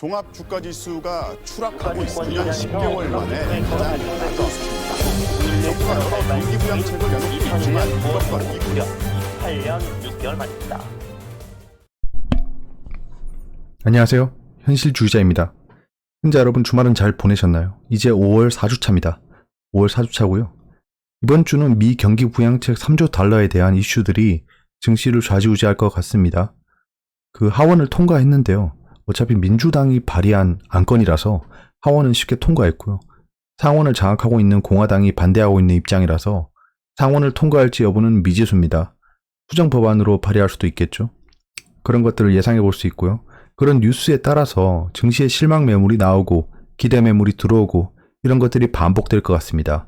종합 주가 지수가 추락하고 있습니다. 2년 10개월 만에 가장 낮은 수치입니다. 정부가 여러 경기 부양책을 내놓고 있지만 이것과 무려 8년 6개월 만입니다. 안녕하세요. 현실주의자입니다. 현재 여러분 주말은 잘 보내셨나요? 이제 5월 4주차입니다. 5월 4주차고요. 이번 주는 미 경기 부양책 3조 달러에 대한 이슈들이 증시를 좌지우지할 것 같습니다. 그 하원을 통과했는데요. 어차피 민주당이 발의한 안건이라서 하원은 쉽게 통과했고요. 상원을 장악하고 있는 공화당이 반대하고 있는 입장이라서 상원을 통과할지 여부는 미지수입니다. 수정 법안으로 발의할 수도 있겠죠. 그런 것들을 예상해 볼 수 있고요. 그런 뉴스에 따라서 증시에 실망 매물이 나오고 기대 매물이 들어오고 이런 것들이 반복될 것 같습니다.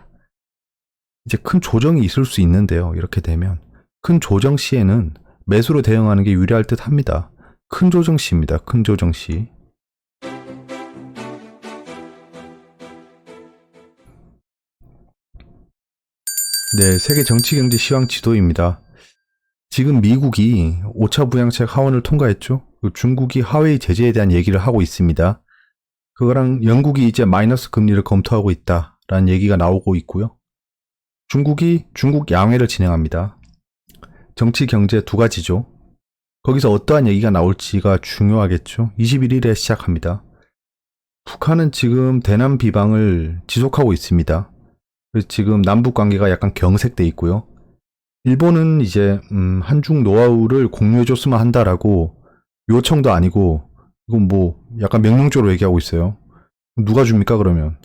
이제 큰 조정이 있을 수 있는데요. 이렇게 되면 큰 조정 시에는 매수로 대응하는 게 유리할 듯 합니다. 큰 조정 시입니다. 큰 조정 시. 네, 세계 정치 경제 시황 지도입니다. 지금 미국이 5차 부양책 하원을 통과했죠. 중국이 하웨이 제재에 대한 얘기를 하고 있습니다. 그거랑 영국이 이제 마이너스 금리를 검토하고 있다라는 얘기가 나오고 있고요. 중국이 중국 양회를 진행합니다. 정치 경제 두 가지죠. 거기서 어떠한 얘기가 나올지가 중요하겠죠. 21일에 시작합니다. 북한은 지금 대남 비방을 지속하고 있습니다. 그래서 지금 남북 관계가 약간 경색돼 있고요. 일본은 이제 한중 노하우를 공유해줬으면 한다라고 요청도 아니고 이건 뭐 약간 명령조로 얘기하고 있어요. 누가 줍니까 그러면?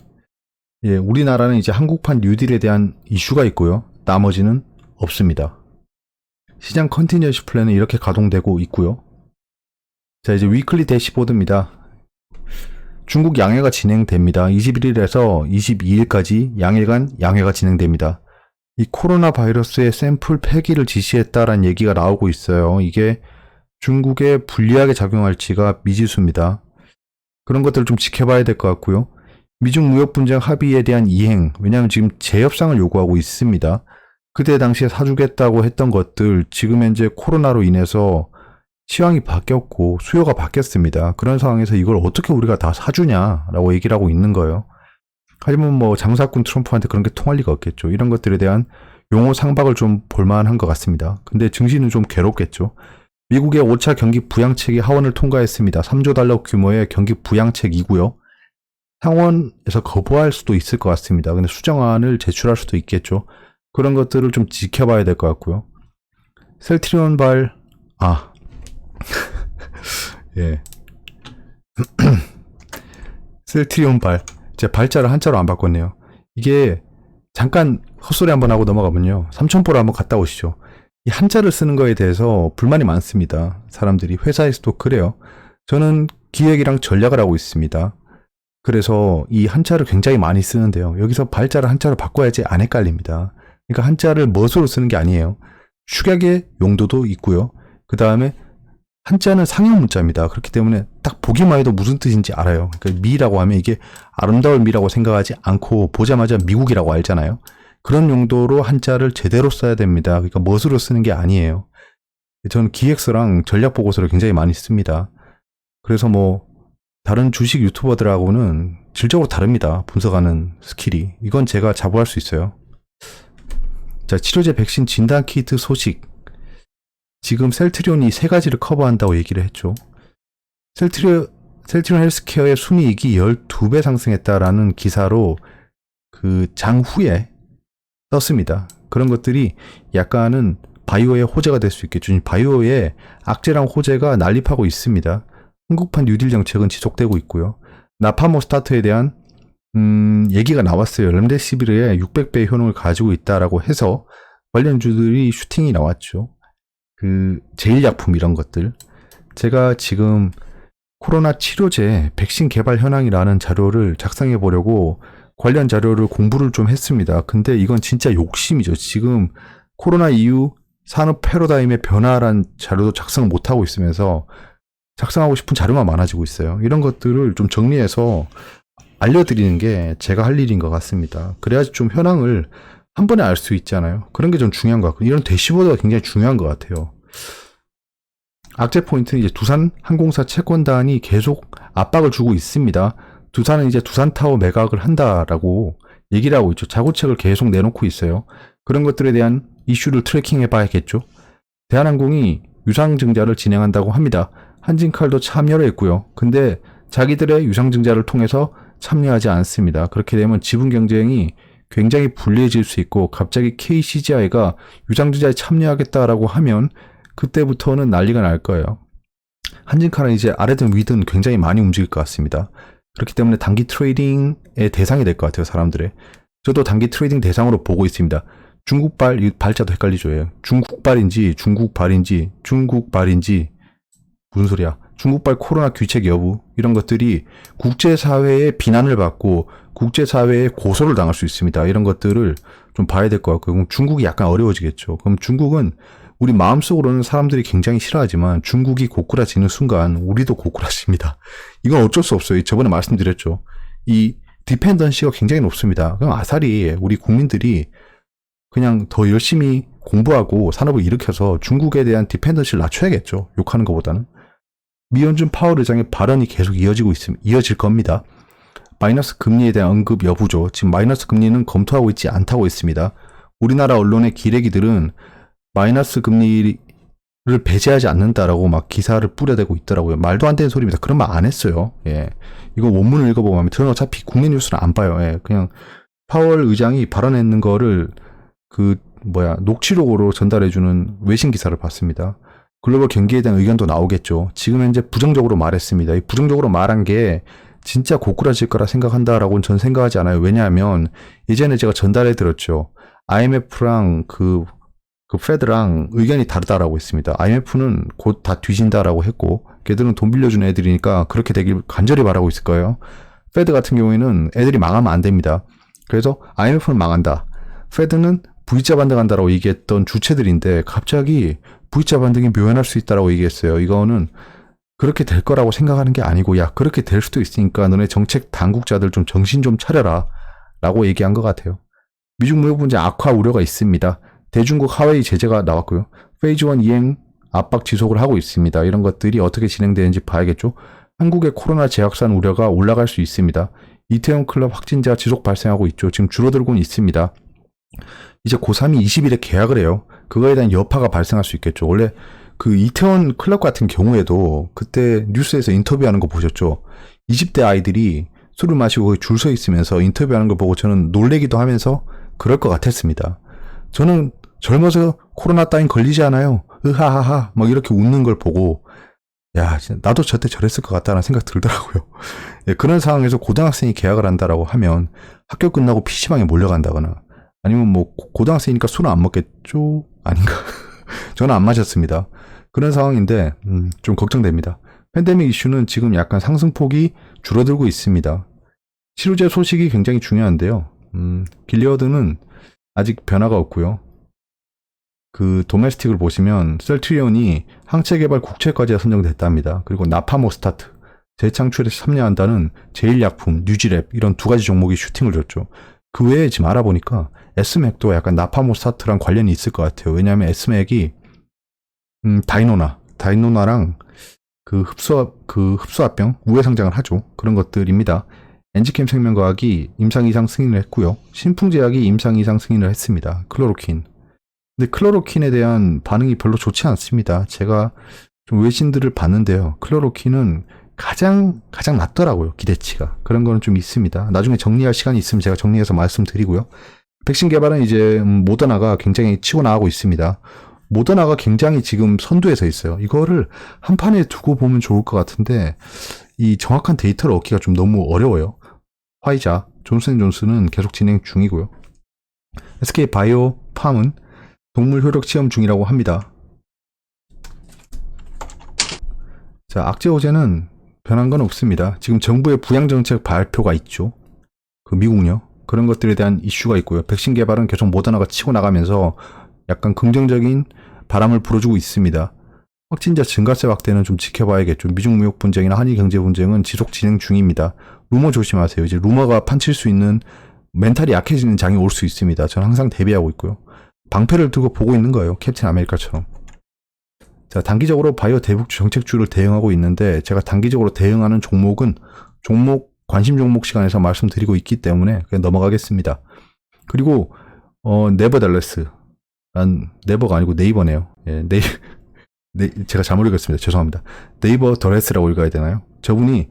예, 우리나라는 이제 한국판 뉴딜에 대한 이슈가 있고요. 나머지는 없습니다. 시장 컨티뉴어시 플랜은 이렇게 가동되고 있고요. 자, 이제 위클리 대시보드입니다. 중국 양회가 진행됩니다. 21일에서 22일까지 양일간 양회가 진행됩니다. 이 코로나 바이러스의 샘플 폐기를 지시했다라는 얘기가 나오고 있어요. 이게 중국에 불리하게 작용할지가 미지수입니다. 그런 것들을 좀 지켜봐야 될 것 같고요. 미중 무역 분쟁 합의에 대한 이행, 왜냐하면 지금 재협상을 요구하고 있습니다. 그때 당시에 사주겠다고 했던 것들 지금 현재 코로나로 인해서 시황이 바뀌었고 수요가 바뀌었습니다. 그런 상황에서 이걸 어떻게 우리가 다 사주냐라고 얘기를 하고 있는 거예요. 하지만 뭐 장사꾼 트럼프한테 그런 게 통할 리가 없겠죠. 이런 것들에 대한 용어 상박을 좀 볼만한 것 같습니다. 근데 증시는 좀 괴롭겠죠. 미국의 5차 경기 부양책이 하원을 통과했습니다. 3조 달러 규모의 경기 부양책이고요. 상원에서 거부할 수도 있을 것 같습니다. 근데 수정안을 제출할 수도 있겠죠. 그런 것들을 좀 지켜봐야 될 것 같고요. 셀트리온 예. 셀트리온 제 발자를 한자로 안 바꿨네요. 이게 잠깐 헛소리 한번 하고 넘어가면요. 삼천포를 한번 갔다 오시죠. 이 한자를 쓰는 거에 대해서 불만이 많습니다. 사람들이 회사에서도 그래요. 저는 기획이랑 전략을 하고 있습니다. 그래서 이 한자를 굉장히 많이 쓰는데요. 여기서 발자를 한자로 바꿔야지 안 헷갈립니다. 그러니까 한자를 멋으로 쓰는 게 아니에요. 축약의 용도도 있고요. 그 다음에 한자는 상형 문자입니다. 그렇기 때문에 딱 보기만 해도 무슨 뜻인지 알아요. 그러니까 미라고 하면 이게 아름다울 미라고 생각하지 않고 보자마자 미국이라고 알잖아요. 그런 용도로 한자를 제대로 써야 됩니다. 그러니까 멋으로 쓰는 게 아니에요. 저는 기획서랑 전략 보고서를 굉장히 많이 씁니다. 그래서 뭐 다른 주식 유튜버들하고는 질적으로 다릅니다. 분석하는 스킬이. 이건 제가 자부할 수 있어요. 자, 치료제 백신 진단 키트 소식. 지금 셀트리온이 3가지를 커버한다고 얘기를 했죠. 셀트리온 헬스케어의 순이익이 12배 상승했다라는 기사로 그 장후에 떴습니다. 그런 것들이 약간은 바이오의 호재가 될 수 있겠죠. 바이오의 악재랑 호재가 난립하고 있습니다. 한국판 뉴딜 정책은 지속되고 있고요. 나파모스타트에 대한 얘기가 나왔어요. 렘데시비르의 600배의 효능을 가지고 있다라고 해서 관련주들이 슈팅이 나왔죠. 그 제일약품 이런 것들. 제가 지금 코로나 치료제 백신 개발 현황이라는 자료를 작성해 보려고 관련 자료를 공부를 좀 했습니다. 근데 이건 진짜 욕심이죠. 지금 코로나 이후 산업 패러다임의 변화란 자료도 작성 못하고 있으면서 작성하고 싶은 자료만 많아지고 있어요. 이런 것들을 좀 정리해서 알려드리는 게 제가 할 일인 것 같습니다. 그래야지 좀 현황을 한 번에 알 수 있잖아요. 그런 게 좀 중요한 것 같고, 이런 대시보드가 굉장히 중요한 것 같아요. 악재 포인트는 이제 두산 항공사 채권단이 계속 압박을 주고 있습니다. 두산은 이제 두산타워 매각을 한다라고 얘기를 하고 있죠. 자구책을 계속 내놓고 있어요. 그런 것들에 대한 이슈를 트래킹해 봐야겠죠. 대한항공이 유상증자를 진행한다고 합니다. 한진칼도 참여를 했고요. 근데 자기들의 유상증자를 통해서 참여하지 않습니다. 그렇게 되면 지분 경쟁이 굉장히 불리해질 수 있고 갑자기 KCGI가 유상증자에 참여하겠다라고 하면 그때부터는 난리가 날 거예요. 한진칼은 이제 아래든 위든 굉장히 많이 움직일 것 같습니다. 그렇기 때문에 단기 트레이딩의 대상이 될 것 같아요. 사람들의. 저도 단기 트레이딩 대상으로 보고 있습니다. 중국발, 이 발자도 헷갈리죠. 예. 중국발인지 중국발인지 무슨 소리야. 중국발 코로나 규책 여부 이런 것들이 국제사회의 비난을 받고 국제사회에 고소를 당할 수 있습니다. 이런 것들을 좀 봐야 될 것 같고요. 그럼 중국이 약간 어려워지겠죠. 그럼 중국은 우리 마음속으로는 사람들이 굉장히 싫어하지만 중국이 고꾸라지는 순간 우리도 고꾸라집니다. 이건 어쩔 수 없어요. 저번에 말씀드렸죠. 이 디펜던시가 굉장히 높습니다. 그럼 아사리 우리 국민들이 그냥 더 열심히 공부하고 산업을 일으켜서 중국에 대한 디펜던시를 낮춰야겠죠. 욕하는 것보다는. 미현준 파월 의장의 발언이 계속 이어질 겁니다. 마이너스 금리에 대한 언급 여부죠. 지금 마이너스 금리는 검토하고 있지 않다고 했습니다. 우리나라 언론의 기레기들은 마이너스 금리를 배제하지 않는다라고 막 기사를 뿌려대고 있더라고요. 말도 안 되는 소리입니다. 그런 말 안 했어요. 예. 이거 원문을 읽어보고 하면 저는 어차피 국내 뉴스는 안 봐요. 예. 그냥 파월 의장이 발언했는 거를 녹취록으로 전달해주는 외신 기사를 봤습니다. 글로벌 경기에 대한 의견도 나오겠죠. 지금 현재 부정적으로 말했습니다. 이 부정적으로 말한 게 진짜 고꾸라질 거라 생각한다라고는 전 생각하지 않아요. 왜냐하면 예전에 제가 전달해 드렸죠. IMF랑 페드랑 의견이 다르다라고 했습니다. IMF는 곧 다 뒤진다라고 했고 걔들은 돈 빌려주는 애들이니까 그렇게 되길 간절히 바라고 있을 거예요. 페드 같은 경우에는 애들이 망하면 안 됩니다. 그래서 IMF는 망한다. 페드는 V자 반등한다라고 얘기했던 주체들인데 갑자기 V자 반등이 묘연할 수 있다라고 얘기했어요. 이거는 그렇게 될 거라고 생각하는 게 아니고 야 그렇게 될 수도 있으니까 너네 정책 당국자들 좀 정신 좀 차려라 라고 얘기한 것 같아요. 미중 무역 분쟁 악화 우려가 있습니다. 대중국 하웨이 제재가 나왔고요. 페이즈 1 이행 압박 지속을 하고 있습니다. 이런 것들이 어떻게 진행되는지 봐야겠죠. 한국의 코로나 재확산 우려가 올라갈 수 있습니다. 이태원 클럽 확진자 지속 발생하고 있죠. 지금 줄어들고는 있습니다. 이제 고3이 20일에 계약을 해요. 그거에 대한 여파가 발생할 수 있겠죠. 원래 그 이태원 클럽 같은 경우에도 그때 뉴스에서 인터뷰하는 거 보셨죠? 20대 아이들이 술을 마시고 거기 줄 서 있으면서 인터뷰하는 걸 보고 저는 놀래기도 하면서 그럴 것 같았습니다. 저는 젊어서 코로나 따윈 걸리지 않아요. 으하하하 막 이렇게 웃는 걸 보고 야 나도 저때 저랬을 것 같다는 생각 들더라고요. 예, 그런 상황에서 고등학생이 계약을 한다라고 하면 학교 끝나고 PC방에 몰려간다거나 아니면 뭐 고등학생이니까 술은 안 먹겠죠? 아닌가? 저는 안 마셨습니다. 그런 상황인데 좀 걱정됩니다. 팬데믹 이슈는 지금 약간 상승폭이 줄어들고 있습니다. 치료제 소식이 굉장히 중요한데요. 길리어드는 아직 변화가 없고요. 그 도메스틱을 보시면 셀트리온이 항체 개발 국책과제가 선정됐답니다. 그리고 나파모스타트 재창출에 참여한다는 제일약품, 뉴지랩 이런 두 가지 종목이 슈팅을 줬죠. 그 외에 지금 알아보니까 S맥도 약간 나파모스타트랑 관련이 있을 것 같아요. 왜냐하면 S맥이 다이노나랑 그 흡수합병 우회 상장을 하죠. 그런 것들입니다. 엔지캠 생명과학이 임상 이상 승인을 했고요. 신풍제약이 임상 이상 승인을 했습니다. 클로로킨. 근데 클로로킨에 대한 반응이 별로 좋지 않습니다. 제가 좀 외신들을 봤는데요. 클로로킨은 가장 낮더라고요. 기대치가. 그런 거는 좀 있습니다. 나중에 정리할 시간이 있으면 제가 정리해서 말씀드리고요. 백신 개발은 이제 모더나가 굉장히 치고 나가고 있습니다. 모더나가 굉장히 지금 선두에 서 있어요. 이거를 한 판에 두고 보면 좋을 것 같은데 이 정확한 데이터를 얻기가 좀 너무 어려워요. 화이자, 존슨앤존슨은 계속 진행 중이고요. SK바이오팜은 동물 효력 시험 중이라고 합니다. 자, 악재호재는 변한 건 없습니다. 지금 정부의 부양정책 발표가 있죠. 그 미국요. 그런 것들에 대한 이슈가 있고요. 백신 개발은 계속 모더나가 치고 나가면서 약간 긍정적인 바람을 불어주고 있습니다. 확진자 증가세 확대는 좀 지켜봐야겠죠. 미중 무역 분쟁이나 한일 경제 분쟁은 지속 진행 중입니다. 루머 조심하세요. 이제 루머가 판칠 수 있는 멘탈이 약해지는 장이 올 수 있습니다. 저는 항상 대비하고 있고요. 방패를 두고 보고 있는 거예요. 캡틴 아메리카처럼. 자, 단기적으로 바이오 대북주 정책주를 대응하고 있는데 제가 단기적으로 대응하는 종목은 관심 종목 시간에서 말씀드리고 있기 때문에 그냥 넘어가겠습니다. 그리고 네버달레스 네버가 아니고 네이버네요. 예, 제가 잘못 읽었습니다. 죄송합니다. 네이버 더레스라고 읽어야 되나요? 저분이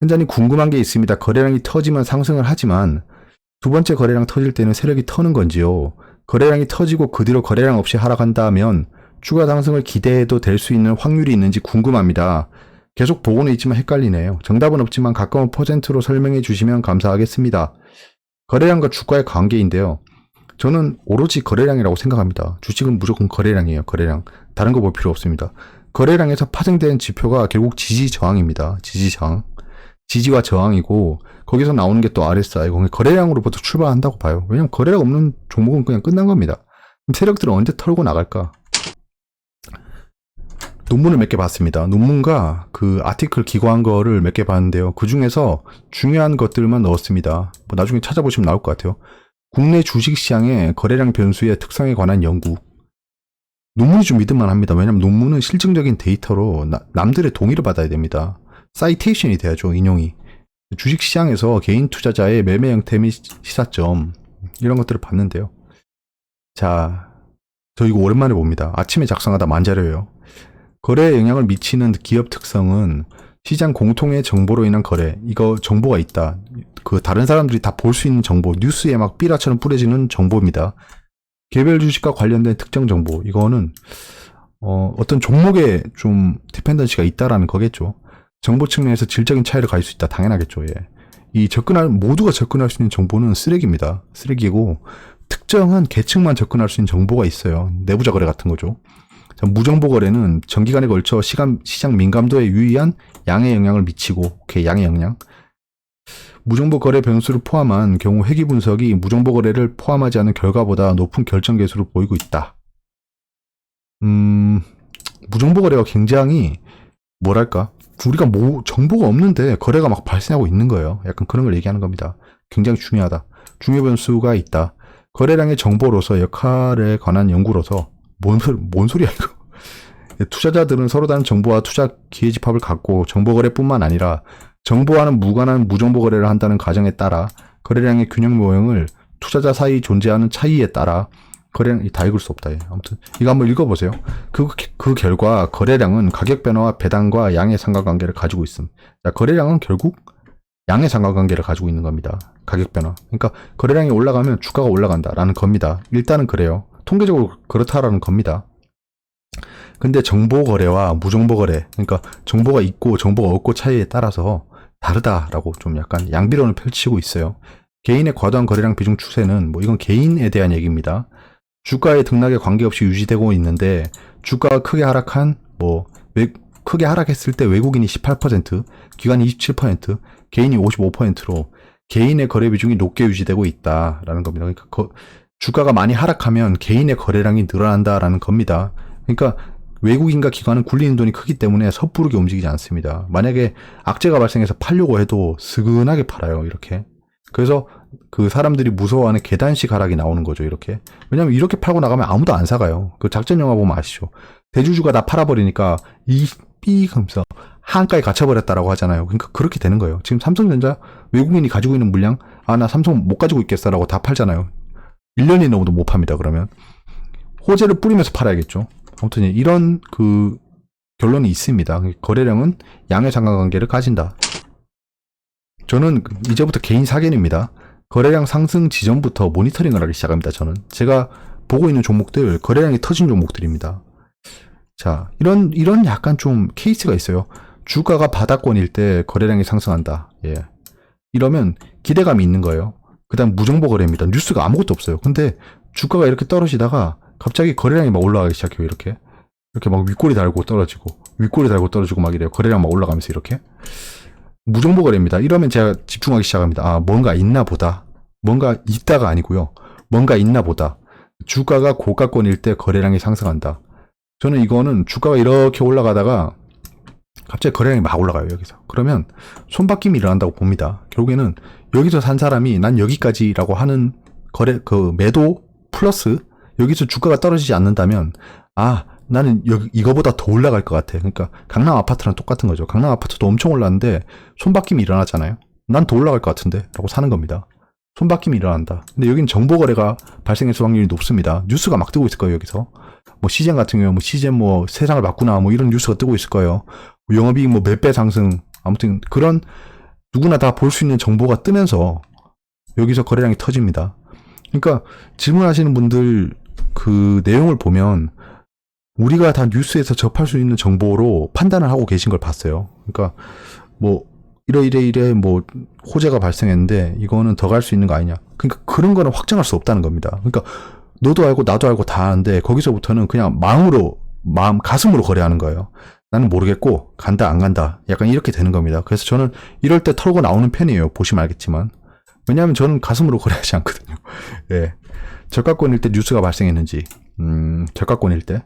현장님 궁금한 게 있습니다. 거래량이 터지면 상승을 하지만 두 번째 거래량 터질 때는 세력이 터는 건지요? 거래량이 터지고 그 뒤로 거래량 없이 하락한다면 추가 상승을 기대해도 될 수 있는 확률이 있는지 궁금합니다. 계속 보고는 있지만 헷갈리네요. 정답은 없지만 가까운 퍼센트로 설명해 주시면 감사하겠습니다. 거래량과 주가의 관계인데요. 저는 오로지 거래량이라고 생각합니다. 주식은 무조건 거래량이에요. 거래량. 다른 거 볼 필요 없습니다. 거래량에서 파생되는 지표가 결국 지지 저항입니다. 지지 저항. 지지와 저항이고 거기서 나오는 게 또 RSI. 거래량으로부터 출발한다고 봐요. 왜냐면 거래량 없는 종목은 그냥 끝난 겁니다. 그럼 세력들은 언제 털고 나갈까? 논문을 몇 개 봤습니다. 논문과 그 아티클 기고한 거를 몇 개 봤는데요. 그 중에서 중요한 것들만 넣었습니다. 뭐 나중에 찾아보시면 나올 것 같아요. 국내 주식시장의 거래량 변수의 특성에 관한 연구. 논문이 좀 믿을만 합니다. 왜냐면 논문은 실증적인 데이터로 남들의 동의를 받아야 됩니다. 사이테이션이 돼야죠. 인용이. 주식시장에서 개인 투자자의 매매 형태 및 시사점 이런 것들을 봤는데요. 자, 저 이거 오랜만에 봅니다. 아침에 작성하다 만자료예요. 거래에 영향을 미치는 기업 특성은 시장 공통의 정보로 인한 거래. 이거 정보가 있다. 그 다른 사람들이 다 볼 수 있는 정보. 뉴스에 막 삐라처럼 뿌려지는 정보입니다. 개별 주식과 관련된 특정 정보. 이거는 어떤 종목에 좀 디펜던시가 있다라는 거겠죠. 정보 측면에서 질적인 차이를 가질 수 있다. 당연하겠죠. 예. 모두가 접근할 수 있는 정보는 쓰레기입니다. 쓰레기고 특정한 계층만 접근할 수 있는 정보가 있어요. 내부자 거래 같은 거죠. 무정보 거래는 장기간에 걸쳐 시장 민감도에 유의한 양의 영향을 미치고, 양의 영향. 무정보 거래 변수를 포함한 경우 회귀 분석이 무정보 거래를 포함하지 않은 결과보다 높은 결정 개수를 보이고 있다. 무정보 거래가 굉장히 뭐랄까? 우리가 정보가 없는데 거래가 막 발생하고 있는 거예요. 약간 그런 걸 얘기하는 겁니다. 굉장히 중요하다. 중요 변수가 있다. 거래량의 정보로서 역할에 관한 연구로서 뭔 소리야 이거. 투자자들은 서로 다른 정보와 투자 기회 집합을 갖고 정보 거래뿐만 아니라 정보와는 무관한 무정보 거래를 한다는 가정에 따라 거래량의 균형 모형을 투자자 사이 존재하는 차이에 따라 거래량 다 읽을 수 없다. 아무튼 이거 한번 읽어보세요. 그 결과 거래량은 가격 변화와 배당과 양의 상관관계를 가지고 있음. 자, 거래량은 결국 양의 상관관계를 가지고 있는 겁니다. 가격 변화. 그러니까 거래량이 올라가면 주가가 올라간다라는 겁니다. 일단은 그래요. 통계적으로 그렇다라는 겁니다. 근데 정보 거래와 무정보 거래, 그러니까 정보가 있고 정보가 없고 차이에 따라서 다르다라고 좀 약간 양비론을 펼치고 있어요. 개인의 과도한 거래량 비중 추세는 이건 개인에 대한 얘기입니다. 주가의 등락에 관계없이 유지되고 있는데 주가가 크게 하락했을 때 외국인이 18%, 기관이 27%, 개인이 55%로 개인의 거래 비중이 높게 유지되고 있다라는 겁니다. 그러니까 주가가 많이 하락하면 개인의 거래량이 늘어난다라는 겁니다. 그러니까 외국인과 기관은 굴리는 돈이 크기 때문에 섣부르게 움직이지 않습니다. 만약에 악재가 발생해서 팔려고 해도 스근하게 팔아요. 이렇게. 그래서 그 사람들이 무서워하는 계단식 하락이 나오는 거죠. 이렇게. 왜냐면 이렇게 팔고 나가면 아무도 안 사가요. 그 작전 영화 보면 아시죠? 대주주가 다 팔아버리니까 하면서 한가에 갇혀버렸다라고 하잖아요. 그러니까 그렇게 되는 거예요. 지금 삼성전자 외국인이 가지고 있는 물량, 나 삼성 못 가지고 있겠어라고 다 팔잖아요. 1년이 넘어도 못 팝니다. 그러면 호재를 뿌리면서 팔아야겠죠. 아무튼 이런 그 결론이 있습니다. 거래량은 양의 상관관계를 가진다. 저는 이제부터 개인 사견입니다. 거래량 상승 지점부터 모니터링을 하기 시작합니다. 저는 제가 보고 있는 종목들 거래량이 터진 종목들입니다. 자, 이런 약간 좀 케이스가 있어요. 주가가 바닥권일 때 거래량이 상승한다. 예. 이러면 기대감이 있는 거예요. 그다음 무정보 거래입니다. 뉴스가 아무것도 없어요. 근데 주가가 이렇게 떨어지다가 갑자기 거래량이 막 올라가기 시작해요. 이렇게 막 윗꼬리 달고 떨어지고 막 이래요. 거래량 막 올라가면서 이렇게. 무정보 거래입니다. 이러면 제가 집중하기 시작합니다. 뭔가 있나 보다. 뭔가 있다가 아니고요. 뭔가 있나 보다. 주가가 고가권일 때 거래량이 상승한다. 저는 이거는 주가가 이렇게 올라가다가 갑자기 거래량이 막 올라가요. 여기서. 그러면 손바뀜이 일어난다고 봅니다. 결국에는 여기서 산 사람이 난 여기까지라고 하는 매도 플러스 여기서 주가가 떨어지지 않는다면 나는 이거보다 더 올라갈 것 같아. 그러니까 강남 아파트랑 똑같은 거죠. 강남 아파트도 엄청 올랐는데 손바뀜이 일어나잖아요. 난 더 올라갈 것 같은데 라고 사는 겁니다. 손바뀜이 일어난다. 근데 여기는 정보 거래가 발생했을 확률이 높습니다. 뉴스가 막 뜨고 있을 거예요. 여기서 뭐 시젠 같은 경우 뭐 시젠 뭐 세상을 바꾸나 뭐 이런 뉴스가 뜨고 있을 거예요. 영업이익 뭐 몇 배 상승, 아무튼 그런 누구나 다 볼 수 있는 정보가 뜨면서 여기서 거래량이 터집니다. 그러니까 질문하시는 분들 그 내용을 보면 우리가 다 뉴스에서 접할 수 있는 정보로 판단을 하고 계신 걸 봤어요. 그러니까 뭐 이래 뭐 호재가 발생했는데 이거는 더 갈 수 있는 거 아니냐. 그러니까 그런 거는 확정할 수 없다는 겁니다. 그러니까 너도 알고 나도 알고 다 아는데 거기서부터는 그냥 가슴으로 거래하는 거예요. 나는 모르겠고 간다 안 간다 약간 이렇게 되는 겁니다. 그래서 저는 이럴 때 털고 나오는 편이에요. 보시면 알겠지만. 왜냐하면 저는 가슴으로 거래하지 않거든요. 예. 저가권일 때 뉴스가 발생했는지 저가권일 때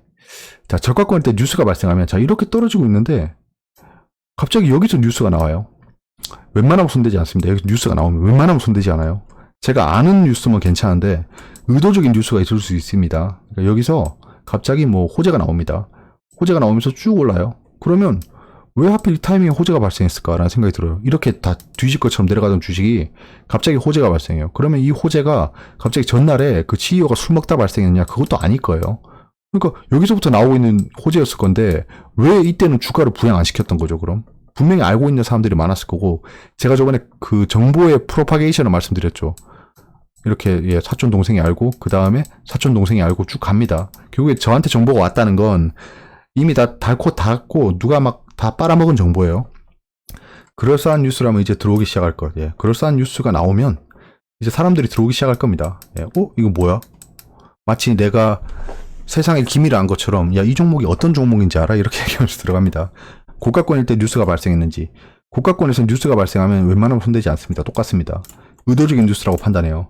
자, 저가권일 때 뉴스가 발생하면 자 이렇게 떨어지고 있는데 갑자기 여기서 뉴스가 나와요. 웬만하면 손대지 않습니다. 여기서 뉴스가 나오면 웬만하면 손대지 않아요. 제가 아는 뉴스면 괜찮은데 의도적인 뉴스가 있을 수 있습니다. 그러니까 여기서 갑자기 뭐 호재가 나옵니다. 호재가 나오면서 쭉 올라요. 그러면 왜 하필 이 타이밍에 호재가 발생했을까라는 생각이 들어요. 이렇게 다 뒤질 것처럼 내려가던 주식이 갑자기 호재가 발생해요. 그러면 이 호재가 갑자기 전날에 그 CEO가 술 먹다 발생했냐? 그것도 아닐 거예요. 그러니까 여기서부터 나오고 있는 호재였을 건데 왜 이때는 주가를 부양 안 시켰던 거죠, 그럼? 분명히 알고 있는 사람들이 많았을 거고 제가 저번에 그 정보의 프로파게이션을 말씀드렸죠. 이렇게 사촌 동생이 알고 그 다음에 사촌 동생이 알고 쭉 갑니다. 결국에 저한테 정보가 왔다는 건 이미 다 닳고 누가 막 다 빨아먹은 정보예요. 그럴싸한 뉴스라면 이제 들어오기 시작할 것. 예. 그럴싸한 뉴스가 나오면 이제 사람들이 들어오기 시작할 겁니다. 예. 이거 뭐야? 마치 내가 세상의 기밀을 안 것처럼 야, 이 종목이 어떤 종목인지 알아? 이렇게 얘기하면서 들어갑니다. 고가권일 때 뉴스가 발생했는지 고가권에서 뉴스가 발생하면 웬만하면 손대지 않습니다. 똑같습니다. 의도적인 뉴스라고 판단해요.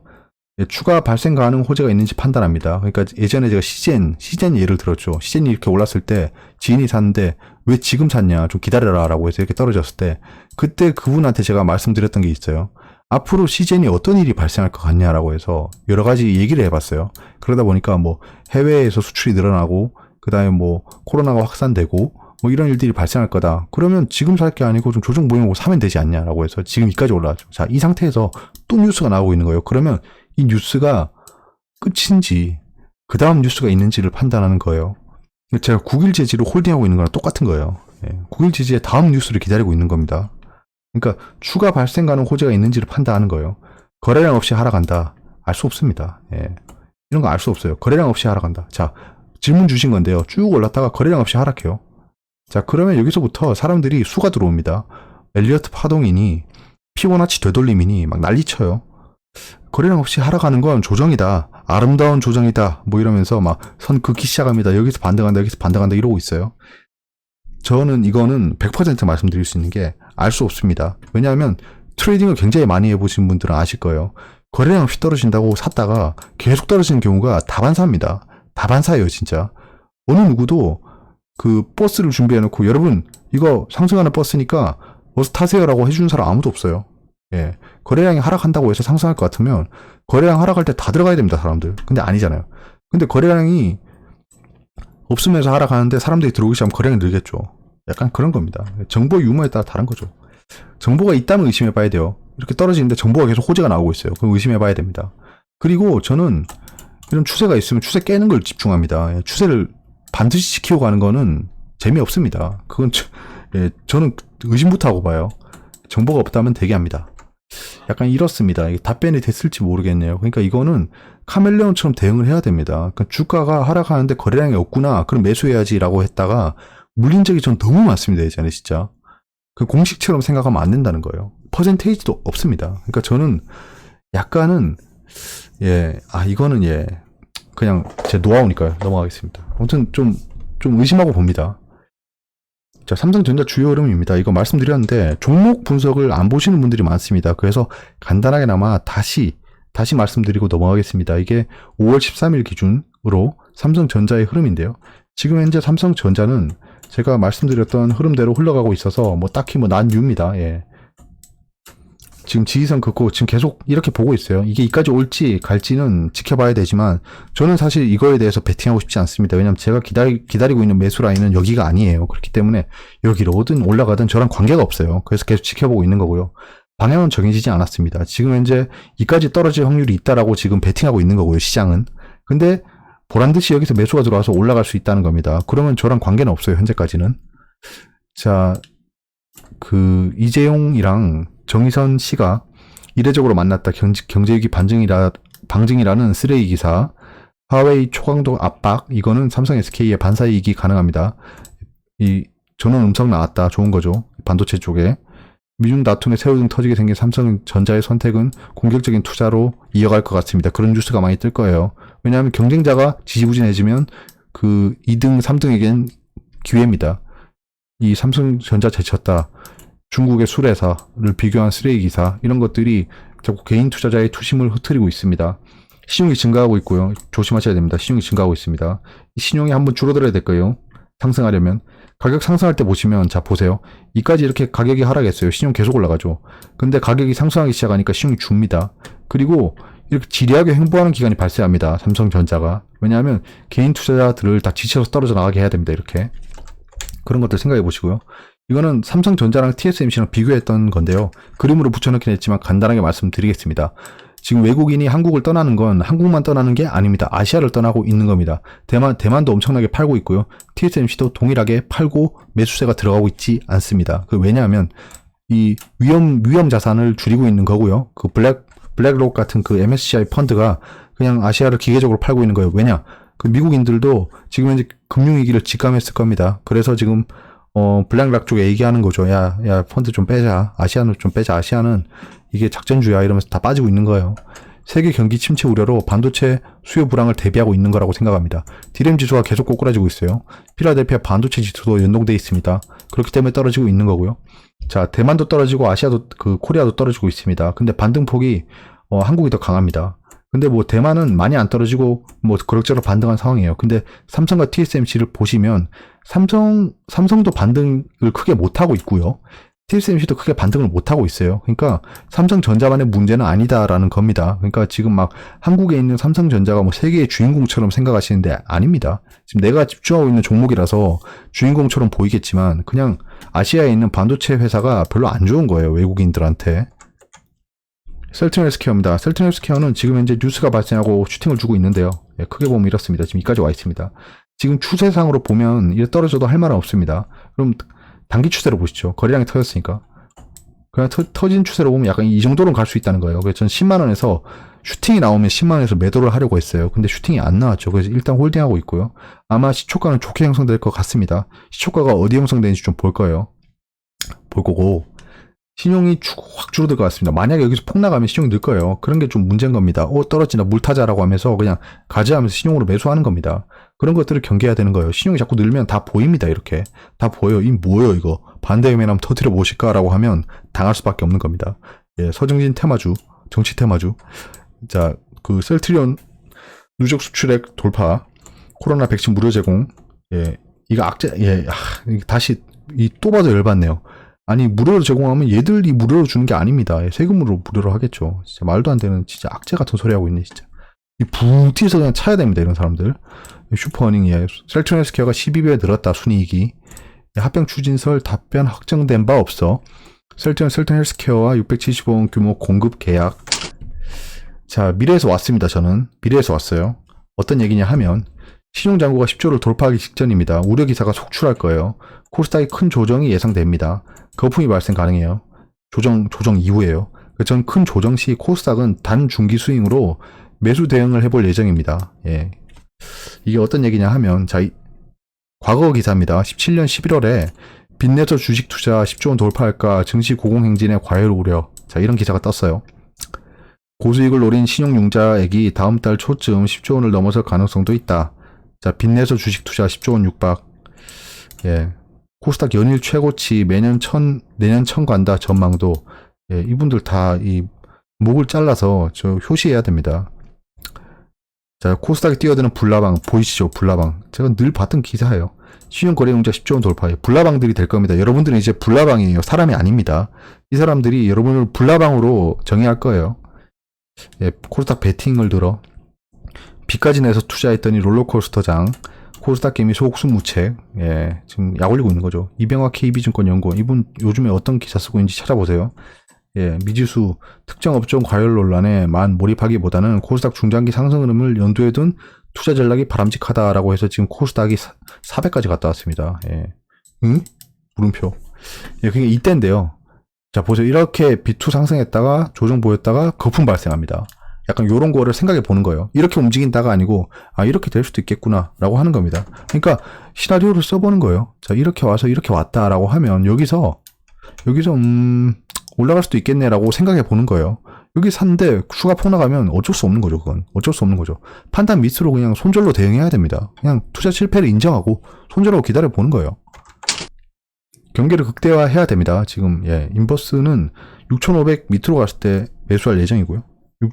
예, 추가 발생 가능 호재가 있는지 판단합니다. 그러니까 예전에 제가 시젠 예를 들었죠. 시젠이 이렇게 올랐을 때 지인이 샀는데 왜 지금 샀냐 좀 기다려라 라고 해서 이렇게 떨어졌을 때 그때 그분한테 제가 말씀드렸던 게 있어요. 앞으로 시젠이 어떤 일이 발생할 것 같냐라고 해서 여러 가지 얘기를 해봤어요. 그러다 보니까 뭐 해외에서 수출이 늘어나고 그 다음에 뭐 코로나가 확산되고 뭐 이런 일들이 발생할 거다. 그러면 지금 살 게 아니고 좀 조정 모형으로 사면 되지 않냐라고 해서 지금 이까지 올라왔죠. 자, 이 상태에서 또 뉴스가 나오고 있는 거예요. 그러면 이 뉴스가 끝인지 그 다음 뉴스가 있는지를 판단하는 거예요. 제가 9일 제지로 홀딩하고 있는 거랑 똑같은 거예요. 예, 9일 제지의 다음 뉴스를 기다리고 있는 겁니다. 그러니까 추가 발생 가능 호재가 있는지를 판단하는 거예요. 거래량 없이 하락한다. 알 수 없습니다. 예, 이런 거 알 수 없어요. 거래량 없이 하락한다. 자, 질문 주신 건데요. 쭉 올랐다가 거래량 없이 하락해요. 자, 그러면 여기서부터 사람들이 수가 들어옵니다. 엘리어트 파동이니 피보나치 되돌림이니 막 난리쳐요. 거래량 없이 하락하는 건 조정이다. 아름다운 조정이다. 뭐 이러면서 막 선 긋기 시작합니다. 여기서 반등한다. 여기서 반등한다. 이러고 있어요. 저는 이거는 100% 말씀드릴 수 있는 게 알 수 없습니다. 왜냐하면 트레이딩을 굉장히 많이 해보신 분들은 아실 거예요. 거래량 없이 떨어진다고 샀다가 계속 떨어지는 경우가 다반사입니다. 다반사예요, 진짜. 어느 누구도 그 버스를 준비해놓고 여러분 이거 상승하는 버스니까 어서 타세요라고 해주는 사람 아무도 없어요. 예, 거래량이 하락한다고 해서 상승할 것 같으면 거래량 하락할 때 다 들어가야 됩니다, 사람들. 근데 아니잖아요. 근데 거래량이 없으면서 하락하는데 사람들이 들어오기 시작하면 거래량이 늘겠죠. 약간 그런 겁니다. 정보 유무에 따라 다른 거죠. 정보가 있다면 의심해 봐야 돼요. 이렇게 떨어지는데 정보가 계속 호재가 나오고 있어요. 그럼 의심해 봐야 됩니다. 그리고 저는 이런 추세가 있으면 추세 깨는 걸 집중합니다. 추세를 반드시 지키고 가는 거는 재미없습니다. 그건 예, 저는 의심부터 하고 봐요. 정보가 없다면 대기합니다. 약간 이렇습니다. 이게 답변이 됐을지 모르겠네요. 그러니까 이거는 카멜레온처럼 대응을 해야 됩니다. 그러니까 주가가 하락하는데 거래량이 없구나. 그럼 매수해야지라고 했다가 물린 적이 전 너무 많습니다. 예전에 진짜. 그 공식처럼 생각하면 안 된다는 거예요. 퍼센테이지도 없습니다. 그러니까 저는 약간은 이거는 그냥 제 노하우니까요. 넘어가겠습니다. 아무튼 좀 의심하고 봅니다. 자, 삼성전자 주요 흐름입니다. 이거 말씀드렸는데 종목 분석을 안 보시는 분들이 많습니다. 그래서 간단하게나마 다시 말씀드리고 넘어가겠습니다. 이게 5월 13일 기준으로 삼성전자의 흐름인데요. 지금 현재 삼성전자는 제가 말씀드렸던 흐름대로 흘러가고 있어서 뭐 딱히 뭐 난유입니다. 예. 지금 지지선 긋고 지금 계속 이렇게 보고 있어요. 이게 이까지 올지 갈지는 지켜봐야 되지만 저는 사실 이거에 대해서 베팅하고 싶지 않습니다. 왜냐면 제가 기다리고 있는 매수 라인은 여기가 아니에요. 그렇기 때문에 여기로 오든 올라가든 저랑 관계가 없어요. 그래서 계속 지켜보고 있는 거고요. 방향은 정해지지 않았습니다. 지금 현재 이까지 떨어질 확률이 있다라고 지금 베팅하고 있는 거고요. 시장은. 근데 보란듯이 여기서 매수가 들어와서 올라갈 수 있다는 겁니다. 그러면 저랑 관계는 없어요. 현재까지는. 자, 이재용이랑 정의선 씨가 이례적으로 만났다. 경제위기 방증이라는 쓰레기 기사. 화웨이 초강도 압박. 이거는 삼성 SK의 반사이익이 가능합니다. 이 전원 음성 나왔다. 좋은 거죠. 반도체 쪽에. 미중 다툼에 새우등 터지게 생긴 삼성전자의 선택은 공격적인 투자로 이어갈 것 같습니다. 그런 뉴스가 많이 뜰 거예요. 왜냐하면 경쟁자가 지지부진해지면 2등, 3등에겐 기회입니다. 이 삼성전자 제쳤다. 중국의 술회사를 비교한 쓰레기 기사. 이런 것들이 자꾸 개인 투자자의 투심을 흐트리고 있습니다. 신용이 증가하고 있고요. 조심하셔야 됩니다. 신용이 증가하고 있습니다. 신용이 한번 줄어들어야 될 거예요. 상승하려면. 가격 상승할 때 보시면 자 보세요. 이까지 이렇게 가격이 하락했어요. 신용 계속 올라가죠. 근데 가격이 상승하기 시작하니까 신용이 줍니다. 그리고 이렇게 지리하게 횡보하는 기간이 발생합니다. 삼성전자가. 왜냐하면 개인 투자자들을 다 지쳐서 떨어져 나가게 해야 됩니다. 이렇게. 그런 것들 생각해 보시고요. 이거는 삼성전자랑 TSMC랑 비교했던 건데요. 그림으로 붙여넣긴 했지만 간단하게 말씀드리겠습니다. 지금 외국인이 한국을 떠나는 건 한국만 떠나는 게 아닙니다. 아시아를 떠나고 있는 겁니다. 대만도 엄청나게 팔고 있고요. TSMC도 동일하게 팔고 매수세가 들어가고 있지 않습니다. 왜냐하면 이 위험 자산을 줄이고 있는 거고요. 블랙록 같은 MSCI 펀드가 그냥 아시아를 기계적으로 팔고 있는 거예요. 왜냐? 미국인들도 지금 현재 금융위기를 직감했을 겁니다. 그래서 지금 블랙락 쪽에 얘기하는 거죠. 야 펀드 좀 빼자. 아시아는 좀 빼자. 아시아는 이게 작전주야 이러면서 다 빠지고 있는 거예요. 세계 경기 침체 우려로 반도체 수요 불황을 대비하고 있는 거라고 생각합니다. 디램 지수가 계속 꼬꾸라지고 있어요. 필라델피아 반도체 지수도 연동돼 있습니다. 그렇기 때문에 떨어지고 있는 거고요. 자, 대만도 떨어지고 아시아도 코리아도 떨어지고 있습니다. 근데 반등폭이 한국이 더 강합니다. 근데 대만은 많이 안 떨어지고 그럭저럭 반등한 상황이에요. 근데 삼성과 TSMC를 보시면 삼성도 반등을 크게 못하고 있고요. TSMC도 크게 반등을 못하고 있어요. 그러니까 삼성전자만의 문제는 아니다라는 겁니다. 그러니까 지금 막 한국에 있는 삼성전자가 세계의 주인공처럼 생각하시는데 아닙니다. 지금 내가 집중하고 있는 종목이라서 주인공처럼 보이겠지만 그냥 아시아에 있는 반도체 회사가 별로 안 좋은 거예요. 외국인들한테. 셀트리온 헬스케어입니다. 셀트리온 헬스케어는 지금 현재 뉴스가 발생하고 슈팅을 주고 있는데요. 크게 보면 이렇습니다. 지금 여기까지 와 있습니다. 지금 추세상으로 보면 이래 떨어져도 할 말은 없습니다. 그럼 단기 추세로 보시죠. 거래량이 터졌으니까. 그냥 터진 추세로 보면 약간 이 정도로는 갈 수 있다는 거예요. 그래서 전 10만원에서 슈팅이 나오면 10만원에서 매도를 하려고 했어요. 근데 슈팅이 안 나왔죠. 그래서 일단 홀딩하고 있고요. 아마 시초가는 좋게 형성될 것 같습니다. 시초가가 어디 형성되는지 좀 볼 거예요. 볼 거고. 신용이 확 줄어들 것 같습니다. 만약에 여기서 폭 나가면 신용이 늘 거예요. 그런 게 좀 문제인 겁니다. 떨어진다, 물 타자라고 하면서 그냥 가져가면서 신용으로 매수하는 겁니다. 그런 것들을 경계해야 되는 거예요. 신용이 자꾸 늘면 다 보입니다. 이렇게. 다 보여요. 이 뭐예요, 이거? 반대음에 한번 터뜨려 보실까라고 하면 당할 수밖에 없는 겁니다. 예, 서정진 테마주, 정치 테마주. 자, 셀트리온 누적 수출액 돌파, 코로나 백신 무료 제공. 예, 이거 다시, 또 봐도 열받네요. 아니, 무료로 제공하면 얘들이 무료로 주는 게 아닙니다. 세금으로 무료로 하겠죠. 진짜 말도 안 되는 진짜 악재 같은 소리 하고 있네, 진짜. 붕 튀어서 그냥 차야 됩니다, 이런 사람들. 슈퍼어닝, 셀트리온 헬스케어가 12배 늘었다, 순이익이. 합병 추진설 답변 확정된 바 없어. 셀트리온 헬스케어와 675원 규모 공급 계약. 자, 미래에서 왔습니다, 저는. 미래에서 왔어요. 어떤 얘기냐 하면, 신용잔고가 10조를 돌파하기 직전입니다. 우려 기사가 속출할 거예요. 코스닥의 큰 조정이 예상됩니다. 거품이 발생 가능해요. 조정 이후에요. 전 큰 조정 시 코스닥은 단중기 스윙으로 매수 대응을 해볼 예정입니다. 예. 이게 어떤 얘기냐 하면, 자, 과거 기사입니다. 17년 11월에 빚내서 주식 투자 10조원 돌파할까 증시 고공행진의 과열 우려. 자, 이런 기사가 떴어요. 고수익을 노린 신용융자액이 다음 달 초쯤 10조원을 넘어설 가능성도 있다. 자, 빚내서 주식 투자 10조원 육박. 예. 코스닥 연일 최고치 내년 천 간다 전망도. 예, 이분들 다 이 목을 잘라서 효시해야 됩니다. 자, 코스닥에 뛰어드는 불나방 보이시죠? 불나방. 제가 늘 봤던 기사예요. 신용 거래 용자 10조 원 돌파해. 불나방들이 될 겁니다. 여러분들은 이제 불나방이에요. 사람이 아닙니다. 이 사람들이 여러분을 불나방으로 정의할 거예요. 예, 코스닥 베팅을 들어 빚까지 내서 투자했더니 롤러코스터장, 코스닥 게임이 소옥순무책, 예, 지금 약 올리고 있는 거죠. 이병화 KB증권연구원, 이분 요즘에 어떤 기사 쓰고 있는지 찾아보세요. 예, 미지수 특정 업종 과열 논란에 만 몰입하기보다는 코스닥 중장기 상승 흐름을 연두에 둔 투자 전략이 바람직하다라고 해서 지금 코스닥이 400까지 갔다 왔습니다. 예. 응? 물음표. 예, 그게 이때인데요. 자, 보세요. 이렇게 B2 상승했다가 조정 보였다가 거품 발생합니다. 약간 요런 거를 생각해 보는 거예요. 이렇게 움직인다가 아니고, 아, 이렇게 될 수도 있겠구나, 라고 하는 겁니다. 그러니까, 시나리오를 써보는 거예요. 자, 이렇게 와서 이렇게 왔다라고 하면, 여기서, 올라갈 수도 있겠네라고 생각해 보는 거예요. 여기 샀는데, 추가 폭락하면 어쩔 수 없는 거죠, 그건. 어쩔 수 없는 거죠. 판단 미스로 그냥 손절로 대응해야 됩니다. 그냥 투자 실패를 인정하고, 손절하고 기다려 보는 거예요. 경계를 극대화해야 됩니다. 지금, 예, 인버스는 6,500 밑으로 갔을 때 매수할 예정이고요.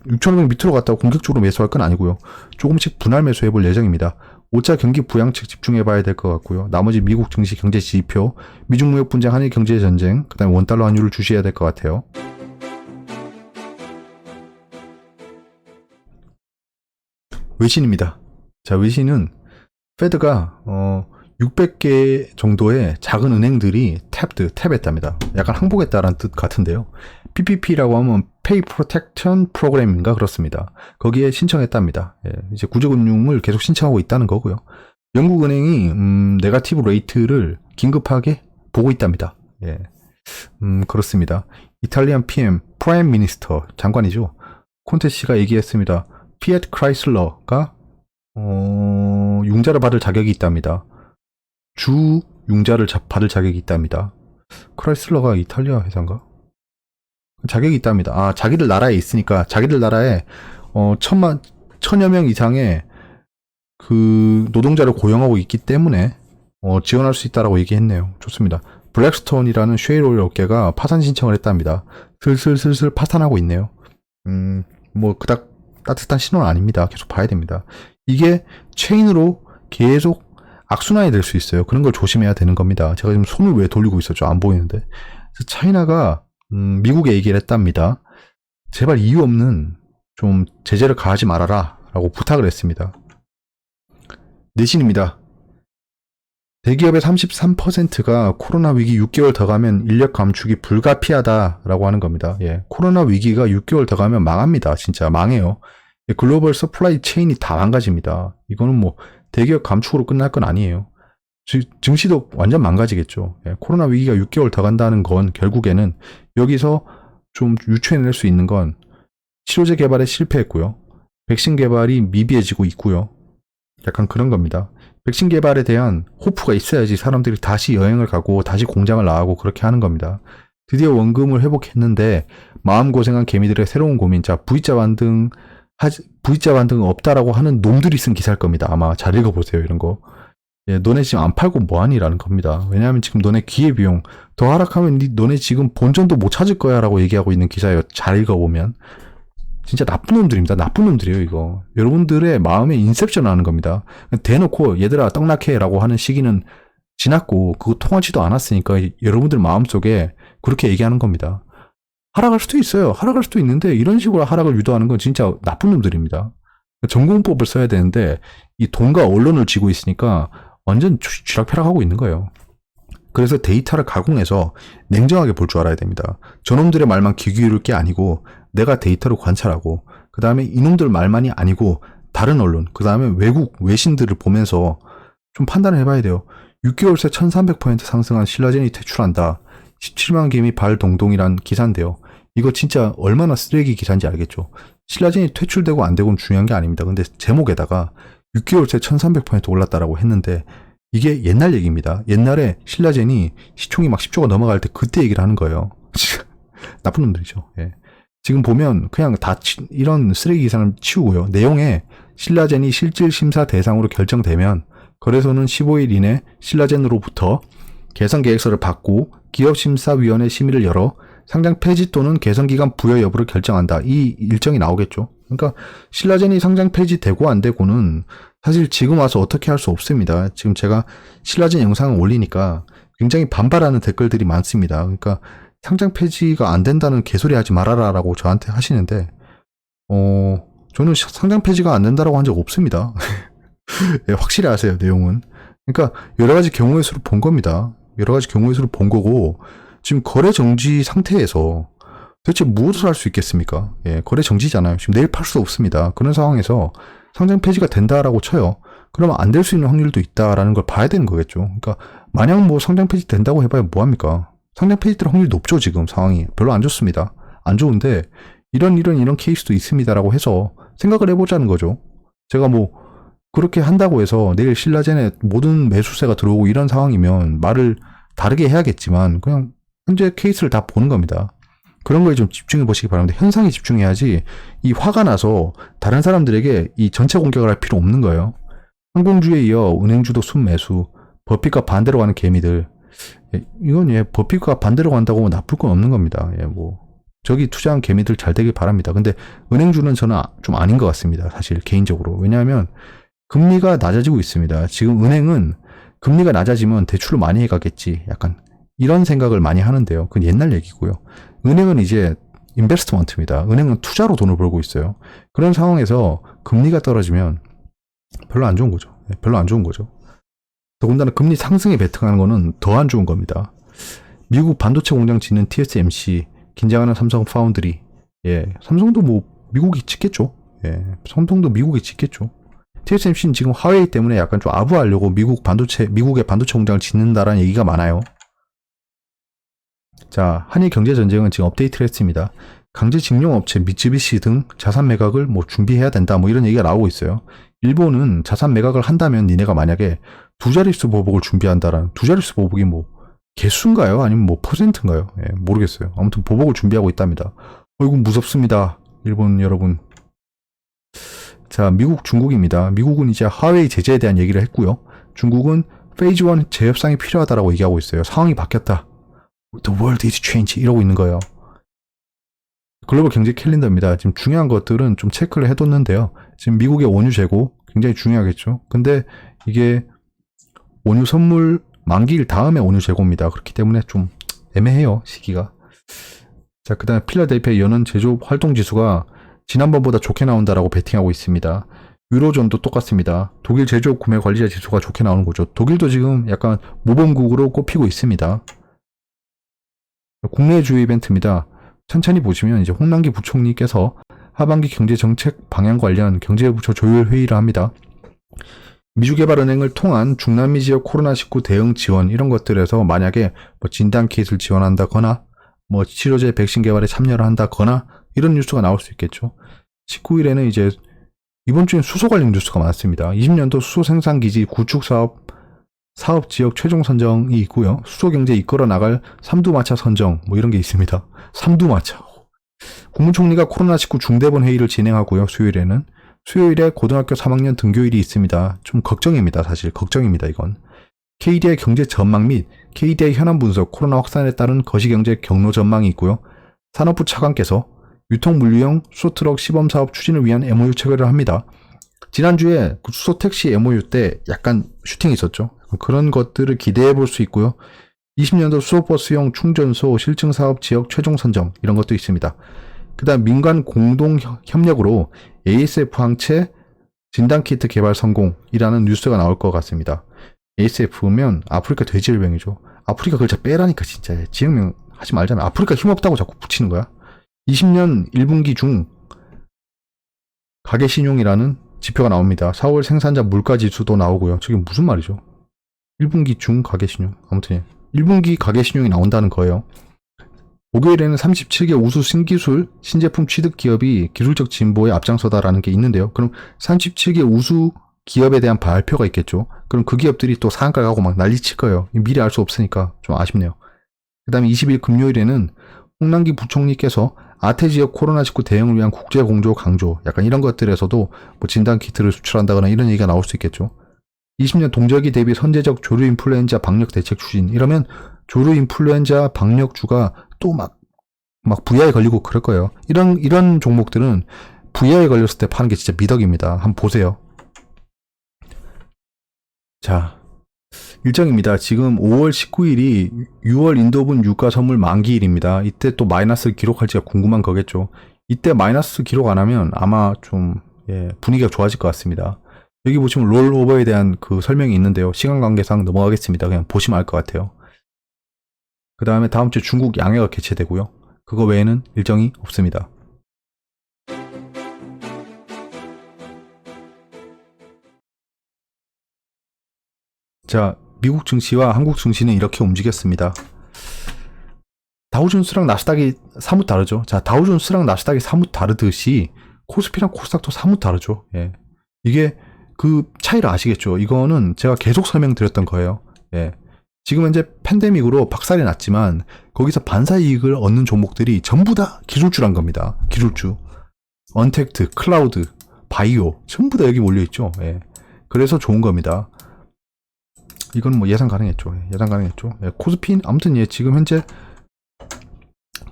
6,500 밑으로 갔다고 공격적으로 매수할 건 아니고요. 조금씩 분할 매수해 볼 예정입니다. 5차 경기 부양책 집중해 봐야 될 것 같고요. 나머지 미국 증시 경제 지표, 미중 무역 분쟁, 한일 경제 전쟁, 그다음에 원달러 환율을 주시해야 될 것 같아요. 외신입니다. 자, 외신은 페드가 600개 정도의 작은 은행들이 탭했답니다. 약간 항복했다라는 뜻 같은데요. PPP라고 하면 Pay Protection Program인가 그렇습니다. 거기에 신청했답니다. 예, 이제 구제금융을 계속 신청하고 있다는 거고요. 영국은행이 네거티브 레이트를 긴급하게 보고 있답니다. 예, 그렇습니다. 이탈리안 PM, 프라임 미니스터 장관이죠. 콘테 씨가 얘기했습니다. 피에트 크라이슬러가 융자를 받을 자격이 있답니다. 주 융자를 받을 자격이 있답니다. 크라이슬러가 이탈리아 회사인가? 자격이 있답니다. 아, 자기들 나라에 있으니까, 자기들 나라에, 1000여 명 이상의 그 노동자를 고용하고 있기 때문에, 지원할 수 있다라고 얘기했네요. 좋습니다. 블랙스톤이라는 쉐일 오일 업계가 파산 신청을 했답니다. 슬슬 파산하고 있네요. 뭐, 그닥 따뜻한 신호는 아닙니다. 계속 봐야 됩니다. 이게 체인으로 계속 악순환이 될 수 있어요. 그런 걸 조심해야 되는 겁니다. 제가 지금 손을 왜 돌리고 있었죠? 안 보이는데. 그래서 차이나가 미국에 얘기를 했답니다. 제발 이유 없는 좀 제재를 가하지 말아라 라고 부탁을 했습니다. 내신입니다. 대기업의 33%가 코로나 위기 6개월 더 가면 인력 감축이 불가피하다라고 하는 겁니다. 예, 코로나 위기가 6개월 더 가면 망합니다. 진짜 망해요. 예, 글로벌 서플라이 체인이 다 망가집니다. 이거는 뭐 대기업 감축으로 끝날 건 아니에요. 증시도 완전 망가지겠죠. 예, 코로나 위기가 6개월 더 간다는 건 결국에는 여기서 좀 유추해낼 수 있는 건 치료제 개발에 실패했고요. 백신 개발이 미비해지고 있고요. 약간 그런 겁니다. 백신 개발에 대한 호프가 있어야지 사람들이 다시 여행을 가고 다시 공장을 나가고 그렇게 하는 겁니다. 드디어 원금을 회복했는데 마음고생한 개미들의 새로운 고민. 자, V자 반등 없다라고 하는 놈들이 쓴 기사일 겁니다. 아마 잘 읽어보세요. 이런 거. 예, 너네 지금 안 팔고 뭐하니라는 겁니다. 왜냐하면 지금 너네 기회비용 더 하락하면 너네 지금 본전도 못 찾을 거야 라고 얘기하고 있는 기사예요. 잘 읽어보면 진짜 나쁜 놈들입니다. 나쁜 놈들이에요. 이거 여러분들의 마음에 인셉션 하는 겁니다. 대놓고 얘들아 떡락해 라고 하는 시기는 지났고 그거 통하지도 않았으니까 여러분들 마음속에 그렇게 얘기하는 겁니다. 하락할 수도 있어요. 하락할 수도 있는데 이런 식으로 하락을 유도하는 건 진짜 나쁜 놈들입니다. 전공법을 써야 되는데 이 돈과 언론을 쥐고 있으니까 완전 쥐락펴락하고 있는 거예요. 그래서 데이터를 가공해서 냉정하게 볼 줄 알아야 됩니다. 저놈들의 말만 귀 기울일 게 아니고 내가 데이터를 관찰하고 그 다음에 이놈들 말만이 아니고 다른 언론 그 다음에 외국 외신들을 보면서 좀 판단을 해봐야 돼요. 6개월 새 1300% 상승한 신라젠이 퇴출한다. 17만 개미 발동동이란 기사인데요. 이거 진짜 얼마나 쓰레기 기사인지 알겠죠. 신라젠이 퇴출되고 안 되고는 중요한 게 아닙니다. 근데 제목에다가 6개월 새 1300% 올랐다라고 했는데 이게 옛날 얘기입니다. 옛날에 신라젠이 시총이 막 10조가 넘어갈 때 그때 얘기를 하는 거예요. 나쁜 놈들이죠. 예. 지금 보면 그냥 다 이런 쓰레기 기사는 치우고요. 내용에 신라젠이 실질 심사 대상으로 결정되면 거래소는 15일 이내 신라젠으로부터 개선 계획서를 받고 기업심사위원회 심의를 열어 상장 폐지 또는 개선기간 부여 여부를 결정한다. 이 일정이 나오겠죠. 그러니까 신라젠이 상장 폐지되고 안 되고는 사실 지금 와서 어떻게 할 수 없습니다. 지금 제가 신라젠 영상을 올리니까 굉장히 반발하는 댓글들이 많습니다. 그러니까 상장 폐지가 안 된다는 개소리 하지 말아라라고 저한테 하시는데, 저는 상장 폐지가 안 된다라고 한 적 없습니다. 예, 확실히 아세요, 내용은. 그러니까 여러 가지 경우의 수를 본 겁니다. 여러 가지 경우의 수를 본 거고, 지금 거래 정지 상태에서 도대체 무엇을 할 수 있겠습니까? 예, 거래 정지잖아요. 지금 내일 팔 수 없습니다. 그런 상황에서 상장 폐지가 된다라고 쳐요. 그러면 안 될 수 있는 확률도 있다라는 걸 봐야 되는 거겠죠. 그러니까 만약 뭐 상장 폐지 된다고 해봐야 뭐합니까? 상장 폐지 될 확률이 높죠. 지금 상황이 별로 안 좋습니다. 안 좋은데 이런 케이스도 있습니다라고 해서 생각을 해보자는 거죠. 제가 뭐 그렇게 한다고 해서 내일 신라젠에 모든 매수세가 들어오고 이런 상황이면 말을 다르게 해야겠지만 그냥 현재 케이스를 다 보는 겁니다. 그런 거에 좀 집중해 보시기 바랍니다. 현상에 집중해야지 이 화가 나서 다른 사람들에게 이 전체 공격을 할 필요 없는 거예요. 항공주에 이어 은행주도 순매수, 버핏과 반대로 가는 개미들. 예, 이건 버핏과 반대로 간다고 나쁠 건 없는 겁니다. 예, 뭐 저기 투자한 개미들 잘 되길 바랍니다. 근데 은행주는 저는 좀 아닌 것 같습니다. 사실 개인적으로. 왜냐하면 금리가 낮아지고 있습니다. 지금 은행은 금리가 낮아지면 대출을 많이 해가겠지. 약간 이런 생각을 많이 하는데요. 그건 옛날 얘기고요. 은행은 이제 인베스트먼트입니다. 은행은 투자로 돈을 벌고 있어요. 그런 상황에서 금리가 떨어지면 별로 안 좋은 거죠. 별로 안 좋은 거죠. 더군다나 금리 상승에 베팅하는 거는 더 안 좋은 겁니다. 미국 반도체 공장 짓는 TSMC, 긴장하는 삼성 파운드리. 예, 삼성도 뭐 미국이 짓겠죠. 예, 삼성도 미국이 짓겠죠. TSMC는 지금 화웨이 때문에 약간 좀 아부하려고 미국의 반도체 공장을 짓는다라는 얘기가 많아요. 자, 한일 경제전쟁은 지금 업데이트를 했습니다. 강제징용 업체 미쯔비시 등 자산 매각을 뭐 준비해야 된다 뭐 이런 얘기가 나오고 있어요. 일본은 자산 매각을 한다면 니네가 만약에 두 자릿수 보복을 준비한다라는, 두 자릿수 보복이 뭐 개수인가요? 아니면 뭐 퍼센트인가요? 예, 모르겠어요. 아무튼 보복을 준비하고 있답니다. 이건 무섭습니다. 일본 여러분. 자, 미국, 중국입니다. 미국은 이제 화웨이 제재에 대한 얘기를 했고요. 중국은 페이즈 1 재협상이 필요하다라고 얘기하고 있어요. 상황이 바뀌었다. The world is changed 이러고 있는 거예요. 글로벌 경제 캘린더입니다. 지금 중요한 것들은 좀 체크를 해뒀는데요. 지금 미국의 원유 재고 굉장히 중요하겠죠. 근데 이게 원유 선물 만기일 다음에 원유 재고입니다. 그렇기 때문에 좀 애매해요, 시기가. 자, 그 다음에 필라델피아 연은 제조업 활동 지수가 지난번보다 좋게 나온다라고 베팅하고 있습니다. 유로존도 똑같습니다. 독일 제조업 구매 관리자 지수가 좋게 나오는 거죠. 독일도 지금 약간 모범국으로 꼽히고 있습니다. 국내 주요 이벤트입니다. 천천히 보시면 이제 홍남기 부총리께서 하반기 경제정책 방향 관련 경제부처 조율 회의를 합니다. 미주개발은행을 통한 중남미 지역 코로나19 대응 지원 이런 것들에서 만약에 뭐 진단키트를 지원한다거나 뭐 치료제 백신 개발에 참여를 한다거나 이런 뉴스가 나올 수 있겠죠. 19일에는 이제 이번 주엔 수소 관련 뉴스가 많습니다. 20년도 수소 생산기지 구축 사업 지역 최종 선정이 있고요. 수소 경제 이끌어 나갈 삼두마차 선정 뭐 이런 게 있습니다. 삼두마차. 국무총리가 코로나19 중대본 회의를 진행하고요. 수요일에 고등학교 3학년 등교일이 있습니다. 좀 걱정입니다. 사실 걱정입니다. 이건. KDI 경제 전망 및 KDI 현안 분석, 코로나 확산에 따른 거시경제 경로 전망이 있고요. 산업부 차관께서 유통물류형 수소트럭 시범사업 추진을 위한 MOU 체결을 합니다. 지난주에 수소택시 MOU 때 약간 슈팅이 있었죠. 그런 것들을 기대해 볼 수 있고요. 20년도 수소버스용 충전소 실증사업 지역 최종 선정 이런 것도 있습니다. 그 다음 민간 공동 협력으로 ASF 항체 진단키트 개발 성공이라는 뉴스가 나올 것 같습니다. ASF면 아프리카 돼지열병이죠. 아프리카 글자 빼라니까 진짜. 지역명 하지 말자면 아프리카 힘없다고 자꾸 붙이는 거야. 20년 1분기 중 가계신용이라는 지표가 나옵니다. 4월 생산자 물가지수도 나오고요. 저게 무슨 말이죠? 1분기 중 가계신용. 아무튼 1분기 가계신용이 나온다는 거예요. 목요일에는 37개 우수 신기술, 신제품 취득 기업이 기술적 진보에 앞장서다라는 게 있는데요. 그럼 37개 우수 기업에 대한 발표가 있겠죠. 그럼 그 기업들이 또 상한가 가고 막 난리칠 거예요. 미리 알 수 없으니까 좀 아쉽네요. 그 다음에 20일 금요일에는 홍남기 부총리께서 아태 지역 코로나19 대응을 위한 국제 공조 강조, 약간 이런 것들에서도 뭐 진단키트를 수출한다거나 이런 얘기가 나올 수 있겠죠. 20년 동절기 대비 선제적 조류 인플루엔자 방역 대책 추진, 이러면 조류 인플루엔자 방역주가 또 막 VI에 걸리고 그럴 거예요. 이런 종목들은 VI에 걸렸을 때 파는 게 진짜 미덕입니다. 한번 보세요. 자, 일정입니다. 지금 5월 19일이 6월 인도분 유가 선물 만기일입니다. 이때 또 마이너스 기록할지가 궁금한 거겠죠. 이때 마이너스 기록 안 하면 아마 좀 분위기가 좋아질 것 같습니다. 여기 보시면 롤오버에 대한 그 설명이 있는데요. 시간 관계상 넘어가겠습니다. 그냥 보시면 알 것 같아요. 그 다음에 다음 주 중국 양해가 개최되고요. 그거 외에는 일정이 없습니다. 자, 미국 증시와 한국 증시는 이렇게 움직였습니다. 다우존스랑 나스닥이 사뭇 다르죠. 자, 다우존스랑 나스닥이 사뭇 다르듯이 코스피랑 코스닥도 사뭇 다르죠. 예. 이게 그 차이를 아시겠죠? 이거는 제가 계속 설명드렸던 거예요. 예. 지금 현재 팬데믹으로 박살이 났지만 거기서 반사 이익을 얻는 종목들이 전부 다 기술주란 겁니다. 기술주. 언택트, 클라우드, 바이오 전부 다 여기 몰려있죠. 예. 그래서 좋은 겁니다. 이건 뭐 예상 가능했죠. 예상 가능했죠. 예. 코스피 아무튼 지금 현재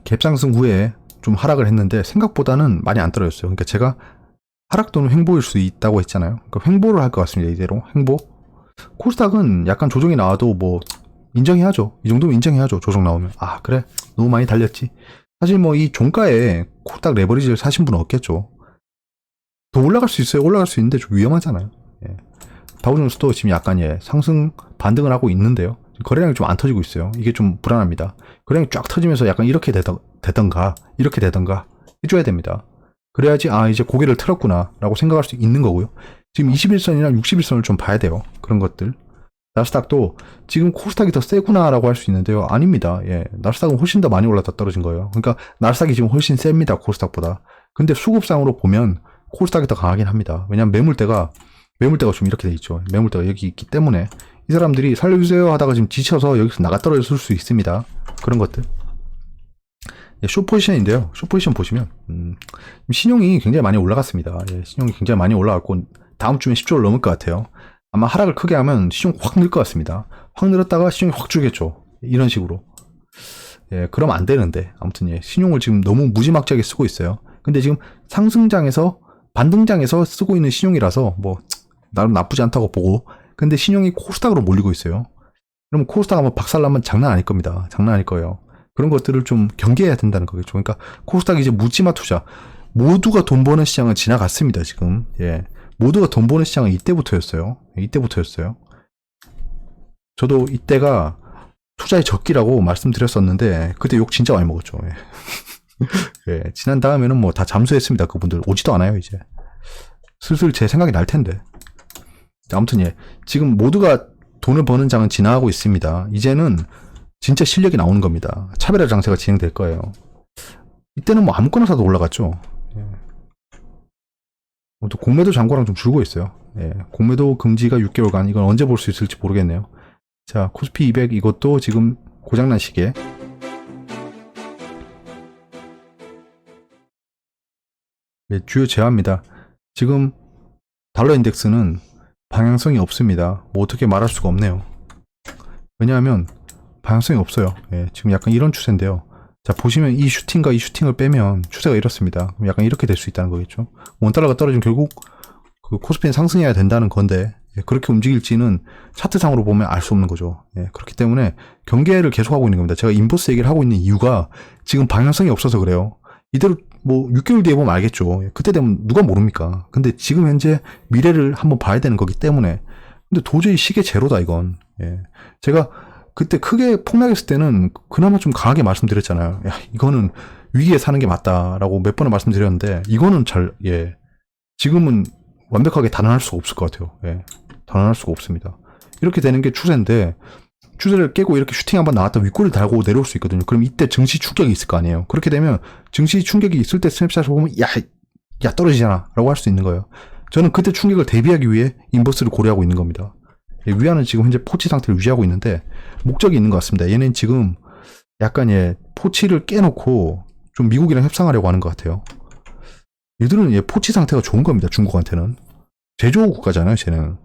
갭상승 후에 좀 하락을 했는데 생각보다는 많이 안 떨어졌어요. 그러니까 제가 하락 또는 횡보일 수 있다고 했잖아요. 그러니까 횡보를 할 것 같습니다. 이대로 횡보. 코스닥은 약간 조정이 나와도 뭐 인정해야죠. 이 정도면 인정해야죠. 조정 나오면. 아 그래 너무 많이 달렸지. 사실 뭐 이 종가에 코스닥 레버리지를 사신 분은 없겠죠. 더 올라갈 수 있어요. 올라갈 수 있는데 좀 위험하잖아요. 예. 다우존스도 지금 약간 상승 반등을 하고 있는데요. 거래량이 좀 안 터지고 있어요. 이게 좀 불안합니다. 거래량이 쫙 터지면서 약간 이렇게 되던가 이렇게 되던가 해줘야 됩니다. 그래야지 아 이제 고개를 틀었구나 라고 생각할 수 있는 거고요. 지금 21선이나 61선을 좀 봐야 돼요. 그런 것들. 나스닥도 지금 코스닥이 더 세구나 라고 할 수 있는데요. 아닙니다. 예, 나스닥은 훨씬 더 많이 올랐다 떨어진 거예요. 그러니까 나스닥이 지금 훨씬 셉니다. 코스닥보다. 근데 수급상으로 보면 코스닥이 더 강하긴 합니다. 왜냐면 매물대가 좀 이렇게 돼 있죠. 매물대가 여기 있기 때문에 이 사람들이 살려주세요 하다가 지금 지쳐서 여기서 나가 떨어질 수 있습니다. 그런 것들. 숏포지션인데요. 숏포지션 보시면 신용이 굉장히 많이 올라갔습니다. 예, 신용이 굉장히 많이 올라갔고 다음 주면 10조를 넘을 것 같아요. 아마 하락을 크게 하면 신용 확 늘 것 같습니다. 확 늘었다가 신용이 확 줄겠죠. 이런 식으로. 예, 그러면 안 되는데 아무튼 신용을 지금 너무 무지막지하게 쓰고 있어요. 근데 지금 상승장에서 반등장에서 쓰고 있는 신용이라서 뭐 나름 나쁘지 않다고 보고 근데 신용이 코스닥으로 몰리고 있어요. 그러면 코스닥 한번 박살나면 장난 아닐 겁니다. 장난 아닐 거예요. 그런 것들을 좀 경계해야 된다는 거겠죠. 그러니까 코스닥이 이제 묻지마 투자. 모두가 돈 버는 시장은 지나갔습니다, 지금. 예. 모두가 돈 버는 시장은 이때부터였어요. 이때부터였어요. 저도 이때가 투자의 적기라고 말씀드렸었는데, 그때 욕 진짜 많이 먹었죠. 예. 예. 지난 다음에는 뭐 다 잠수했습니다. 그분들. 오지도 않아요, 이제. 슬슬 제 생각이 날 텐데. 아무튼 지금 모두가 돈을 버는 장은 지나가고 있습니다. 이제는 진짜 실력이 나오는 겁니다. 차별화 장세가 진행될 거예요. 이때는 뭐 아무거나 사도 올라갔죠. 예. 또 공매도 잔고랑 좀 줄고 있어요. 예. 공매도 금지가 6개월간 이건 언제 볼 수 있을지 모르겠네요. 자, 코스피 200 이것도 지금 고장난 시기에 예, 주요 제화입니다. 지금 달러 인덱스는 방향성이 없습니다. 뭐 어떻게 말할 수가 없네요. 왜냐하면 방향성이 없어요. 예, 지금 약간 이런 추세인데요. 자, 보시면 이 슈팅과 이 슈팅을 빼면 추세가 이렇습니다. 그럼 약간 이렇게 될 수 있다는 거겠죠. 원달러가 떨어지면 결국 그 코스피는 상승해야 된다는 건데 예, 그렇게 움직일지는 차트상으로 보면 알 수 없는 거죠. 예, 그렇기 때문에 경계를 계속하고 있는 겁니다. 제가 인버스 얘기를 하고 있는 이유가 지금 방향성이 없어서 그래요. 이대로 뭐 6개월 뒤에 보면 알겠죠. 예, 그때 되면 누가 모릅니까? 근데 지금 현재 미래를 한번 봐야 되는 거기 때문에 근데 도저히 시계 제로다 이건. 예, 제가 그때 크게 폭락했을 때는 그나마 좀 강하게 말씀드렸잖아요. 야, 이거는 위기에 사는 게 맞다라고 몇 번을 말씀드렸는데 이거는 지금은 완벽하게 단언할 수가 없을 것 같아요. 예, 단언할 수가 없습니다. 이렇게 되는 게 추세인데 추세를 깨고 이렇게 슈팅 한번 나왔다 윗골을 달고 내려올 수 있거든요. 그럼 이때 증시 충격이 있을 거 아니에요. 그렇게 되면 증시 충격이 있을 때 스냅샷을 보면 야 떨어지잖아 라고 할 수 있는 거예요. 저는 그때 충격을 대비하기 위해 인버스를 고려하고 있는 겁니다. 위안은 지금 현재 포치 상태를 유지하고 있는데 목적이 있는 것 같습니다. 얘는 지금 약간 포치를 깨놓고 좀 미국이랑 협상하려고 하는 것 같아요. 얘들은 포치 상태가 좋은 겁니다. 중국한테는. 제조업 국가잖아요. 쟤는.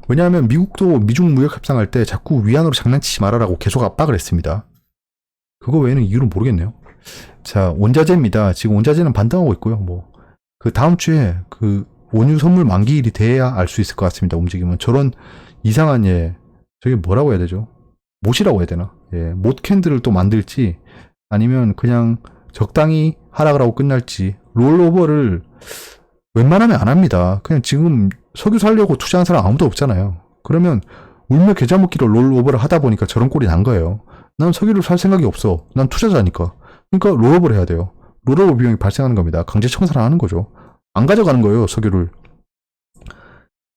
왜냐하면 미국도 미중 무역 협상할 때 자꾸 위안으로 장난치지 말아라고 계속 압박을 했습니다. 그거 외에는 이유는 모르겠네요. 자, 원자재입니다. 지금 원자재는 반등하고 있고요. 뭐 그 다음 주에 그 원유 선물 만기일이 돼야 알 수 있을 것 같습니다. 움직이면 저런 이상한 저게 뭐라고 해야 되죠? 못이라고 해야 되나? 못 캔들을 또 만들지 아니면 그냥 적당히 하락을 하고 끝날지 롤오버를 웬만하면 안 합니다. 그냥 지금 석유 살려고 투자한 사람 아무도 없잖아요. 그러면 울며 겨자 먹기로 롤오버를 하다 보니까 저런 꼴이 난 거예요. 난 석유를 살 생각이 없어. 난 투자자니까. 그러니까 롤오버를 해야 돼요. 롤오버 비용이 발생하는 겁니다. 강제 청산을 하는 거죠. 안 가져가는 거예요, 석유를.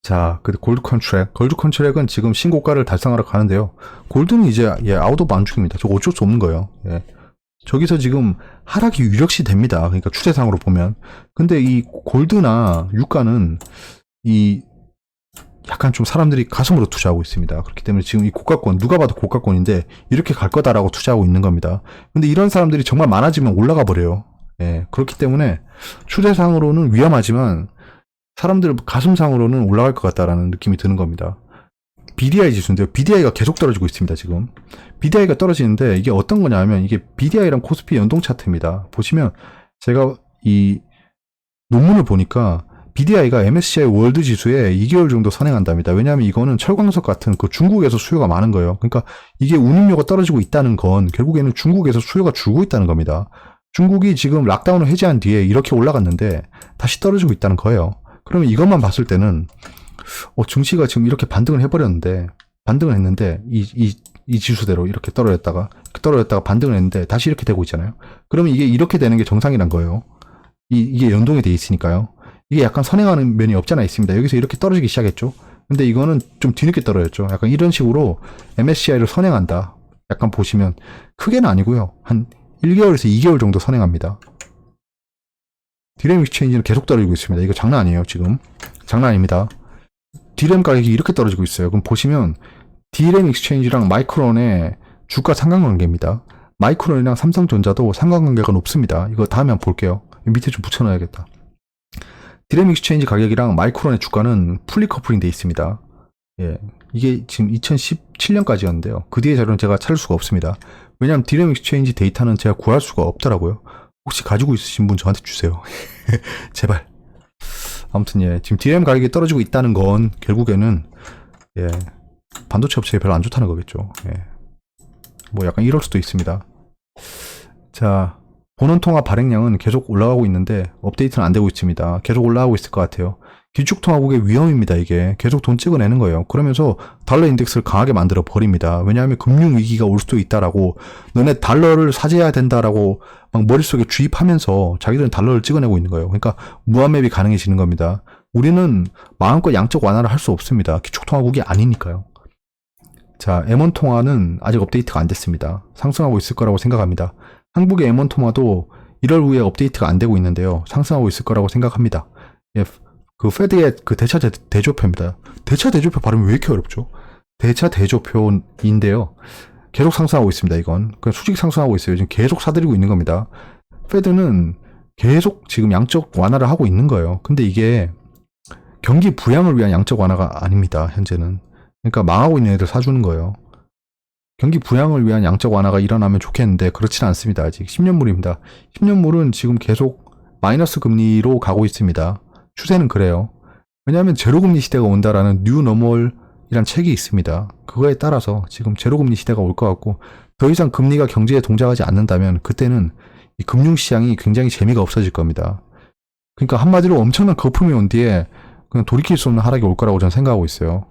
자, 골드 컨트랙. 골드 컨트랙은 지금 신고가를 달성하러 가는데요. 골드는 이제 아웃 오브 안중입니다. 저거 어쩔 수 없는 거예요. 저기서 지금 하락이 유력시 됩니다. 그러니까 추세상으로 보면. 근데 이 골드나 유가는 약간 좀 사람들이 가슴으로 투자하고 있습니다. 그렇기 때문에 지금 이 고가권, 누가 봐도 고가권인데 이렇게 갈 거다라고 투자하고 있는 겁니다. 근데 이런 사람들이 정말 많아지면 올라가 버려요. 그렇기 때문에 추세상으로는 위험하지만 사람들 가슴상으로는 올라갈 것 같다라는 느낌이 드는 겁니다. BDI 지수인데요. BDI가 계속 떨어지고 있습니다, 지금. BDI가 떨어지는데 이게 어떤 거냐 하면 이게 BDI랑 코스피 연동 차트입니다. 보시면 제가 이 논문을 보니까 BDI가 MSCI 월드 지수에 2개월 정도 선행한답니다. 왜냐하면 이거는 철광석 같은 그 중국에서 수요가 많은 거예요. 그러니까 이게 운임료가 떨어지고 있다는 건 결국에는 중국에서 수요가 줄고 있다는 겁니다. 중국이 지금 락다운을 해제한 뒤에 이렇게 올라갔는데 다시 떨어지고 있다는 거예요. 그러면 이것만 봤을 때는 증시가 지금 이렇게 반등을 해버렸는데 반등을 했는데 이 지수대로 이렇게 떨어졌다가 반등을 했는데 다시 이렇게 되고 있잖아요. 그러면 이게 이렇게 되는 게 정상이란 거예요. 이게 연동이 돼 있으니까요. 이게 약간 선행하는 면이 없잖아 있습니다. 여기서 이렇게 떨어지기 시작했죠. 근데 이거는 좀 뒤늦게 떨어졌죠. 약간 이런 식으로 MSCI를 선행한다. 약간 보시면 크게는 아니고요. 한 1개월에서 2개월 정도 선행합니다. 디램 익스체인지는 계속 떨어지고 있습니다. 이거 장난 아니에요, 지금. 장난 아닙니다. 디램 가격이 이렇게 떨어지고 있어요. 그럼 보시면 디램 익스체인지랑 마이크론의 주가 상관관계입니다. 마이크론이랑 삼성전자도 상관관계가 높습니다. 이거 다음에 한번 볼게요. 밑에 좀 붙여놔야겠다. 디램 익스체인지 가격이랑 마이크론의 주가는 풀리 커플링 돼 있습니다. 이게 지금 2017년까지였는데요. 그 뒤에 자료는 제가 찾을 수가 없습니다. 왜냐하면 디램 익스체인지 데이터는 제가 구할 수가 없더라고요. 혹시 가지고 있으신 분 저한테 주세요. 제발. 아무튼 지금 디램 가격이 떨어지고 있다는 건 결국에는 반도체 업체에 별로 안 좋다는 거겠죠. 뭐 약간 이럴 수도 있습니다. 자, 본원통화 발행량은 계속 올라가고 있는데 업데이트는 안 되고 있습니다. 계속 올라가고 있을 것 같아요. 기축통화국의 위험입니다. 이게 계속 돈 찍어내는 거예요. 그러면서 달러 인덱스를 강하게 만들어 버립니다. 왜냐하면 금융위기가 올 수도 있다라고 너네 달러를 사재해야 된다라고 막 머릿속에 주입하면서 자기들은 달러를 찍어내고 있는 거예요. 그러니까 무한맵이 가능해지는 겁니다. 우리는 마음껏 양적 완화를 할 수 없습니다. 기축통화국이 아니니까요. 자, M1 통화는 아직 업데이트가 안 됐습니다. 상승하고 있을 거라고 생각합니다. 한국의 M1 통화도 1월 후에 업데이트가 안 되고 있는데요. 상승하고 있을 거라고 생각합니다. 그 페드의 그 대차 대조표입니다. 대차 대조표 발음이 왜 이렇게 어렵죠? 대차 대조표인데요. 계속 상승하고 있습니다. 이건 그냥 수직 상승하고 있어요. 지금 계속 사들이고 있는 겁니다. 페드는 계속 지금 양적 완화를 하고 있는 거예요. 근데 이게 경기 부양을 위한 양적 완화가 아닙니다. 현재는. 그러니까 망하고 있는 애들 사주는 거예요. 경기 부양을 위한 양적 완화가 일어나면 좋겠는데 그렇지는 않습니다. 아직 10년물입니다. 10년물은 지금 계속 마이너스 금리로 가고 있습니다. 추세는 그래요. 왜냐하면 제로금리 시대가 온다라는 뉴노멀이란 책이 있습니다. 그거에 따라서 지금 제로금리 시대가 올 것 같고 더 이상 금리가 경제에 동작하지 않는다면 그때는 이 금융시장이 굉장히 재미가 없어질 겁니다. 그러니까 한마디로 엄청난 거품이 온 뒤에 그냥 돌이킬 수 없는 하락이 올 거라고 저는 생각하고 있어요.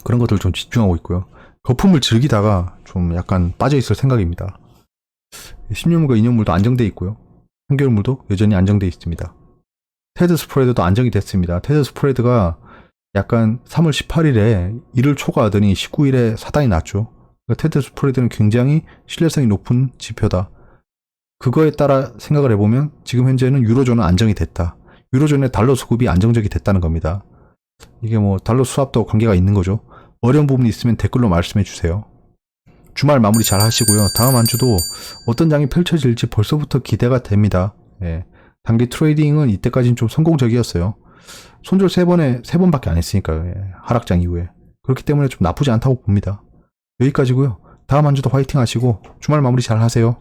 그런 것들 좀 집중하고 있고요. 거품을 즐기다가 좀 약간 빠져있을 생각입니다. 10년물과 2년물도 안정돼 있고요. 3개월물도 여전히 안정돼 있습니다. 테드 스프레드도 안정이 됐습니다. 테드 스프레드가 약간 3월 18일에 1을 초과하더니 19일에 사단이 났죠. 그러니까 테드 스프레드는 굉장히 신뢰성이 높은 지표다. 그거에 따라 생각을 해보면 지금 현재는 유로존은 안정이 됐다. 유로존의 달러 수급이 안정적이 됐다는 겁니다. 이게 뭐 달러 수합도 관계가 있는 거죠. 어려운 부분이 있으면 댓글로 말씀해 주세요. 주말 마무리 잘 하시고요. 다음 한 주도 어떤 장이 펼쳐질지 벌써부터 기대가 됩니다. 단기 트레이딩은 이때까지는 좀 성공적이었어요. 손절 3번밖에 안 했으니까요. 하락장 이후에. 그렇기 때문에 좀 나쁘지 않다고 봅니다. 여기까지고요. 다음 한 주도 화이팅 하시고 주말 마무리 잘 하세요.